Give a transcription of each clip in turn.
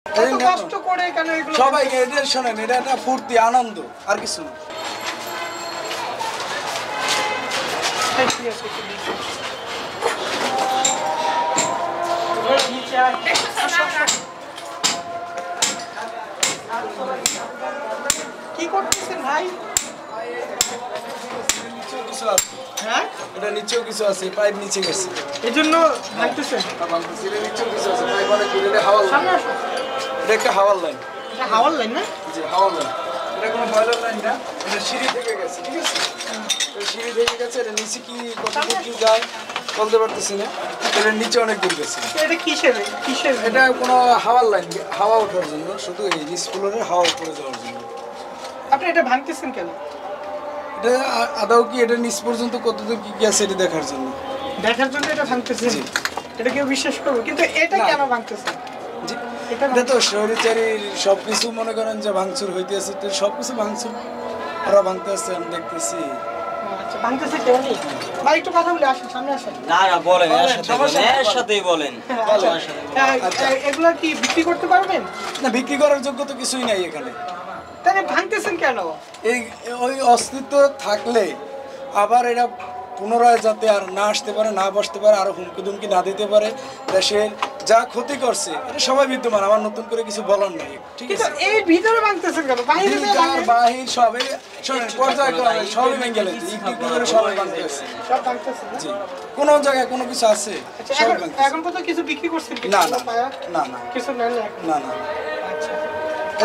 কষ্ট করে কেন এগুলো সবাই এটা শোনেন, এটা একটা ফুর্তি আনন্দ আর কিছু না। কি করতেছেন ভাই? হ্যাঁ, এটা নিচেও কিছু আছে, পাইপ নিচে গেছে, এই জন্য ভাঙতেছেন। নিচেও কিছু আছে, পাইপ অনেক দূরে। এটা হাওয়ার লাইন, এটা একটা হাওয়ার লাইন। এটা হাওয়ার লাইন না? জি, হাওয়ার লাইন। এটা কোনো বয়লার লাইন না, এটা সিঁড়ি থেকে গেছে, ঠিক আছে? এটা সিঁড়ি থেকে গেছে, এটা নিচে কি কত দূর কি যায় বলতে পারতেছি না। এটা নিচে অনেক দূর গেছে। এটা কিসের কিসের? এটা কোনো হাওয়ার লাইন, হাওয়া ওঠার জন্য, শুধু এই নিচ ফ্লোরের হাওয়া উপরে যাওয়ার জন্য। আপনি এটা ভাঙতেছেন কেন? এটা আদৌ কি এটা নিচ পর্যন্ত কতদূর কি কি আছে এটা দেখার জন্য। দেখার জন্য এটা ভাঙতেছেন? জি। এটা কেউ বিশ্বাস করবে, কিন্তু এটা না। কেন ভাঙতেছেন? জি, এটা তো শরীরচারীর সবকিছু মনে করেন যে ভাঙচুর হইতেছে, তো সবকিছু ভাঙচুর ওরা ভাঙতে আসছে, আমি দেখতেছি। আচ্ছা, ভাঙতেছে কেউ নেই? ভাই একটু কথা বলে আসেন, সামনে আসেন। না না বলেন, এর বলেন, সাথে সমস্যা বলেন, নেই, এর সাথেই বলেন। আচ্ছা। এগুলো কি বিক্রি করতে পারবেন? না, বিক্রি করার যোগ্য তো কিছুই নাই এখানে। তাহলে ভাঙতেছেন কেন? এই ওই অস্তিত্ব থাকলে আবার এরা পুনরায় যাতে আর না আসতে পারে, না বসতে পারে, আরো হুমকি দুমকি না দিতে পারে, দেশের যা ক্ষতি করছে এটা সবাই বিদ্যমান, আমার নতুন করে কিছু বলার নাই, ঠিক কিন্তু আছে? এই ভিতরে ভাঙতেছেন কেন? বাইরে তো ভিতর ভাঙেন। বাহির সবে শোনেন, পর্যায়ক্রমে সবই ভেঙে গেছে, একটু একটু করে সবাই ভাঙতে আছে। সব ভাঙতেছেন না? জি, কোনো জায়গায় কোনো কিছু আছে আচ্ছা, সব এখন ভাঙতেছে। এখন পর্যন্ত কিছু বিক্রি করছেন কি? না না পায়া? না না কিছু নেন না এখন? না না। আচ্ছা,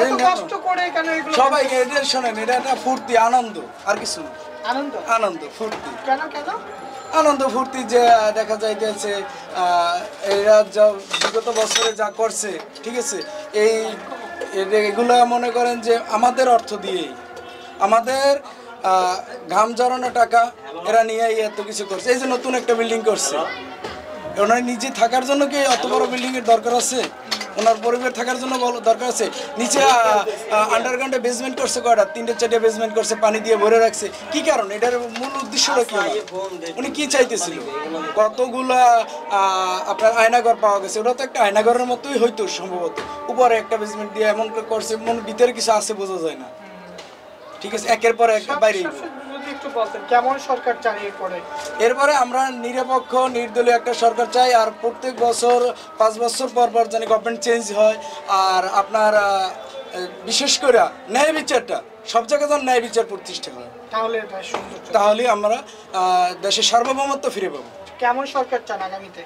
এই এত না। কষ্ট করে কেন এগুলো? সবাই এটা শোনেন, এটা একটা ফুর্তি আনন্দ আর কিছু না। আনন্দ। আনন্দ ফুর্তি কেন কেন? আনন্দ ফুর্তি যে দেখা যাইতেছে এরা যা বিগত বছরে যা করছে, ঠিক আছে, এগুলা মনে করেন যে আমাদের অর্থ দিয়েই, আমাদের ঘাম জড়ানো টাকা এরা নিয়েই এত কিছু করছে। এই যে নতুন একটা বিল্ডিং করছে, ওনার নিজে থাকার জন্য কি অত বড় বিল্ডিং এর দরকার আছে? ওনার পরিবার থাকার জন্য দরকার আছে? নিচে আন্ডারগ্রাউন্ডে বেসমেন্ট করছে কয়টা, 3-4টা বেসমেন্ট করছে, পানি দিয়ে ভরে রাখছে। কি কারণ? এটার মূল উদ্দেশ্যটা কি? উনি কি চাইতেছিল? কতগুলা আপনার আয়নাঘর পাওয়া গেছে, ওটা তো একটা আয়নাঘরের মতোই হইতো সম্ভবত। উপরে একটা বেসমেন্ট দিয়ে এমন করে করছে, মনে ভিতরে কিছু আছে বোঝা যায় না, ঠিক আছে? একের পর এক বাইরে। যদি একটু বলতেন কেমন সরকার চান এরপরে? এরপরে আমরা নিরপেক্ষ নির্দলীয় একটা সরকার চাই, আর প্রত্যেক বছর 5 বছর পর পর যেন গভর্নমেন্ট চেঞ্জ হয়। আর আপনার বিশেষ করে ন্যায় বিচারটা সব জায়গায় যেন ন্যায় বিচার প্রতিষ্ঠা হয়, তাহলে এটা সুন্দর চলবে। তাহলে আমরা দেশের সার্বভৌমত্ব ফিরে পাবো। কেমন সরকার চান আগামীতে?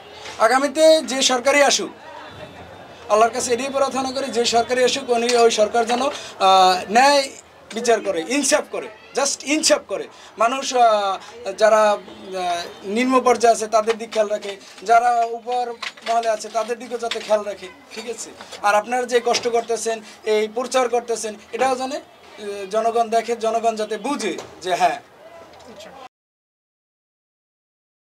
আগামীতে যে সরকারই আসুক, আল্লাহর কাছে এটাই প্রার্থনা করি, যে সরকারই আসুক উনি ওই সরকার যেন ন্যায় বিচার করে, ইনসাফ করে, জাস্ট ইনসাফ করে। মানুষ যারা নিম্ন পর্যায়ে আছে তাদের দিক খেয়াল রাখে, যারা উপর মহলে আছে তাদের দিকেও যাতে খেয়াল রাখে, ঠিক আছে? আর আপনারা যে কষ্ট করতেছেন, এই প্রচার করতেছেন, এটাও জানে জনগণ দেখে, জনগণ যাতে বুঝে যে হ্যাঁ